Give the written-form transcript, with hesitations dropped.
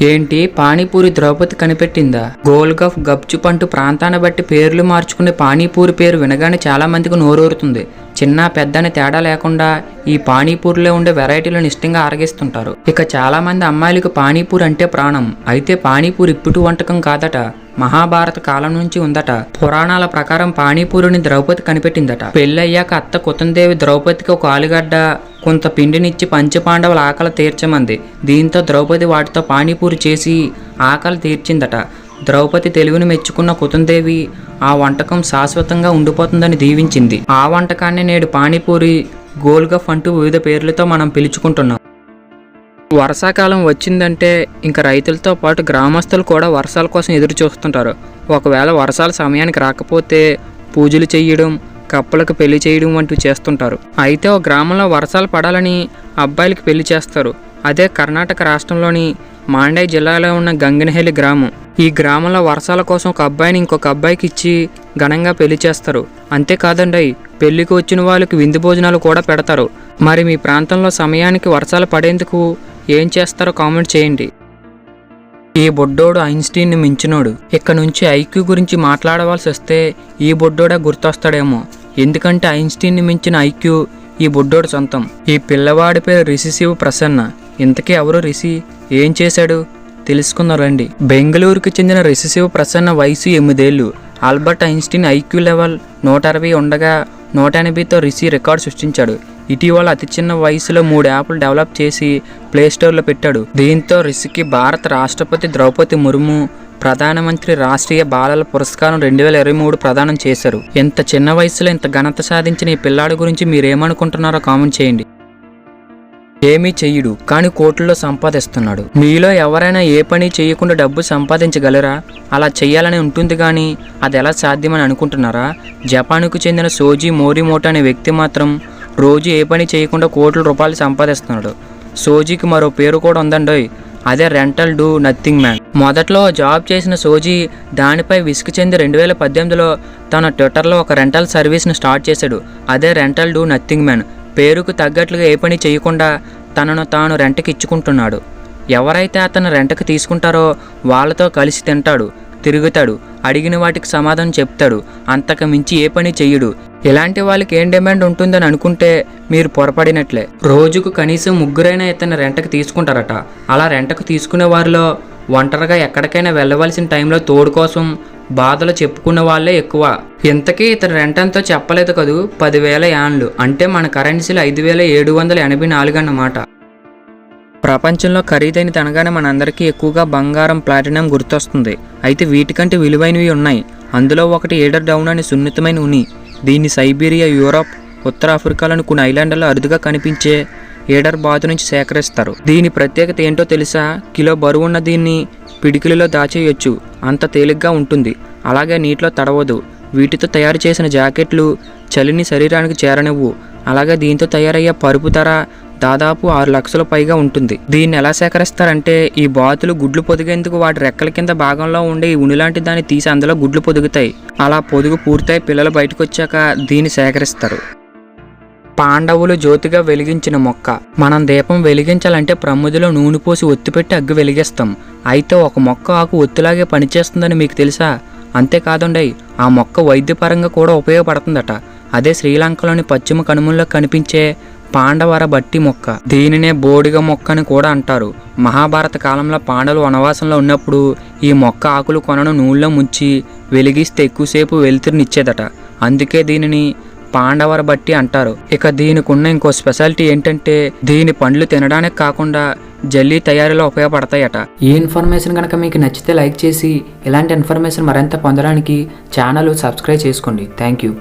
ఏంటి పానీపూరి ద్రౌపది కనిపెట్టిందా? గోల్గఫ్, గప్చుప్ అంటూ ప్రాంతాన్ని బట్టి పేర్లు మార్చుకునే పానీపూరి పేరు వినగానే చాలా మందికి నోరూరుతుంది. చిన్న పెద్దని తేడా లేకుండా ఈ పానీపూరిలో ఉండే వెరైటీలను ఇష్టంగా ఆరగిస్తుంటారు. ఇక చాలా మంది అమ్మాయిలకు పానీపూరి అంటే ప్రాణం. అయితే పానీపూరి ఇప్పుటి వంటకం కాదట, మహాభారత కాలం నుంచి ఉందట. పురాణాల ప్రకారం పానీపూరిని ద్రౌపది కనిపెట్టిందట. పెళ్ళయ్యాక అత్త కుంతదేవి ద్రౌపదికి ఒక ఆలుగడ్డ, కొంత పిండినిచ్చి పంచపాండవుల ఆకలి తీర్చమంది. దీంతో ద్రౌపది వాటితో పానీపూరి చేసి ఆకలి తీర్చిందట. ద్రౌపది తెలివిని మెచ్చుకున్న కుంతదేవి ఆ వంటకం శాశ్వతంగా ఉండిపోతుందని దీవించింది. ఆ వంటకాన్ని నేడు పానీపూరి, గోల్గఫ్ అంటూ వివిధ పేర్లతో మనం పిలుచుకుంటున్నాం. వర్షాకాలం వచ్చిందంటే ఇంక రైతులతో పాటు గ్రామస్తులు కూడా వర్షాల కోసం ఎదురు చూస్తుంటారు. ఒకవేళ వర్షాలు సమయానికి రాకపోతే పూజలు చేయడం, కప్పలకు పెళ్లి చేయడం వంటివి చేస్తుంటారు. అయితే ఒక గ్రామంలో వర్షాలు పడాలని అబ్బాయిలకి పెళ్లి చేస్తారు. అదే కర్ణాటక రాష్ట్రంలోని మాండై జిల్లాలో ఉన్న గంగనహెల్లి గ్రామం. ఈ గ్రామంలో వర్షాల కోసం ఒక అబ్బాయిని ఇంకొక అబ్బాయికి ఇచ్చి ఘనంగా పెళ్లి చేస్తారు. అంతేకాదండి, పెళ్లికి వచ్చిన వాళ్ళకి విందు భోజనాలు కూడా పెడతారు. మరి మీ ప్రాంతంలో సమయానికి వర్షాలు పడేందుకు ఏం చేస్తారో కామెంట్ చేయండి. ఈ బొడ్డోడు ఐన్స్టీన్ని మించినోడు. ఇక్కడ నుంచి ఐక్యూ గురించి మాట్లాడవలసి వస్తే ఈ బొడ్డోడే గుర్తొస్తాడేమో. ఎందుకంటే ఐన్స్టీన్ని మించిన ఐక్యూ ఈ బొడ్డోడు సొంతం. ఈ పిల్లవాడి పేరు రిషి శివ ప్రసన్న. ఇంతకీ ఎవరు రిషి, ఏం చేశాడు తెలుసుకున్నారండి. బెంగళూరుకు చెందిన రిషి శివ ప్రసన్న వయసు 8 ఏళ్ళు. ఆల్బర్ట్ ఐన్స్టీన్ ఐక్యూ లెవెల్ 160 ఉండగా 180తో రిషి రికార్డు సృష్టించాడు. ఇటీవల అతి చిన్న వయసులో 3 యాప్లు డెవలప్ చేసి ప్లేస్టోర్లో పెట్టాడు. దీంతో రిషికి భారత రాష్ట్రపతి ద్రౌపది ముర్ము, ప్రధానమంత్రి రాష్ట్రీయ బాలల పురస్కారం 2023 ప్రదానం చేశారు. ఇంత చిన్న వయసులో ఇంత ఘనత సాధించిన ఈ పిల్లాడి గురించి మీరేమనుకుంటున్నారో కామెంట్ చేయండి. ఏమీ చెయ్యడు కానీ కోట్లలో సంపాదిస్తున్నాడు. మీలో ఎవరైనా ఏ పని చేయకుండా డబ్బు సంపాదించగలరా? అలా చెయ్యాలని ఉంటుంది కానీ అది ఎలా సాధ్యమని అనుకుంటున్నారా? జపాన్కు చెందిన సోజీ మోరిమోటో అనే వ్యక్తి మాత్రం రోజు ఏ పని చేయకుండా కోట్ల రూపాయలు సంపాదిస్తున్నాడు. సోజీకి మరో పేరు కూడా ఉందండోయ్, అదే రెంటల్ డూ నథింగ్ మ్యాన్. మొదట్లో జాబ్ చేసిన సోజీ దానిపై విసుగు చెంది 2018లో తన ట్విట్టర్లో ఒక రెంటల్ సర్వీస్ని స్టార్ట్ చేశాడు. అదే రెంటల్ డూ నథింగ్ మ్యాన్. పేరుకు తగ్గట్లుగా ఏ పని చేయకుండా తనను తాను రెంట్కి ఇచ్చుకుంటున్నాడు. ఎవరైతే అతను రెంట్కి తీసుకుంటారో వాళ్ళతో కలిసి తింటాడు, తిరుగుతాడు, అడిగిన వాటికి సమాధానం చెప్తాడు. అంతకు మించి ఏ పని చెయ్యడు. ఇలాంటి వాళ్ళకి ఏం డిమాండ్ ఉంటుందని అనుకుంటే మీరు పొరపడినట్లే. రోజుకు కనీసం 3 ఇతను రెంట్కి తీసుకుంటారట. అలా రెంట్కి తీసుకునే వారిలో ఒంటరిగా ఎక్కడికైనా వెళ్ళవలసిన టైంలో తోడు కోసం బాధలు చెప్పుకున్న వాళ్ళే ఎక్కువ. ఇంతకీ ఇతను రెంట్ ఎంతో చెప్పలేదు కదూ, 10,000 యాన్లు, అంటే మన కరెన్సీలో 5,784 అన్నమాట. ప్రపంచంలో ఖరీదైనది అనగానే మనందరికీ ఎక్కువగా బంగారం, ప్లాటినం గుర్తొస్తుంది. అయితే వీటికంటే విలువైనవి ఉన్నాయి. అందులో ఒకటి ఏడర్ డౌన్ అనే సున్నితమైన ఉని. దీన్ని సైబీరియా, యూరోప్, ఉత్తర ఆఫ్రికాలోని కొన్ని ఐలాండ్లలో అరుదుగా కనిపించే ఏడర్ బాతు నుంచి సేకరిస్తారు. దీని ప్రత్యేకత ఏంటో తెలుసా? కిలో బరువున్న దీన్ని పిడికిలిలో దాచేయొచ్చు, అంత తేలిగ్గా ఉంటుంది. అలాగే నీటిలో తడవదు. వీటితో తయారు చేసిన జాకెట్లు చలిని శరీరానికి చేరనివ్వు. అలాగే దీంతో తయారయ్యే పరుపు ధర దాదాపు 6 లక్షల పైగా ఉంటుంది. దీన్ని ఎలా సేకరిస్తారంటే ఈ బాతులు గుడ్లు పొదిగేందుకు వాటి రెక్కల కింద భాగంలో ఉండే ఈ ఉనిలాంటి దాన్ని తీసి అందులో గుడ్లు పొదుగుతాయి. అలా పొదుగు పూర్తయి పిల్లలు బయటకు వచ్చాక దీన్ని సేకరిస్తారు. పాండవులు జ్యోతిగా వెలిగించిన మొక్క. మనం దీపం వెలిగించాలంటే ప్రమిదలో నూనె పోసి ఒత్తిపెట్టి అగ్గి వెలిగిస్తాం. అయితే ఒక మొక్క ఆకు ఒత్తిలాగే పనిచేస్తుందని మీకు తెలుసా? అంతేకాదండి, ఆ మొక్క వైద్యపరంగా కూడా ఉపయోగపడుతుందట. అదే శ్రీలంకలోని పశ్చిమ కనుమల్లో కనిపించే పాండవర బట్టి మొక్క. దీనినే బోడిగ మొక్క అని కూడా అంటారు. మహాభారత కాలంలో పాండవులు వనవాసంలో ఉన్నప్పుడు ఈ మొక్క ఆకులు కొనను నూనెలో ముంచి వెలిగిస్తే ఎక్కువసేపు వెలుతురునిచ్చేదట. అందుకే దీనిని పాండవర బట్టి అంటారు. ఇక దీనికి ఉన్న ఇంకో స్పెషాలిటీ ఏంటంటే దీని పండ్లు తినడానికి కాకుండా జల్లీ తయారీలో ఉపయోగపడతాయట. ఈ ఇన్ఫర్మేషన్ కనుక మీకు నచ్చితే లైక్ చేసి ఇలాంటి ఇన్ఫర్మేషన్ మరింత పొందడానికి ఛానల్ సబ్స్క్రైబ్ చేసుకోండి. Thank you.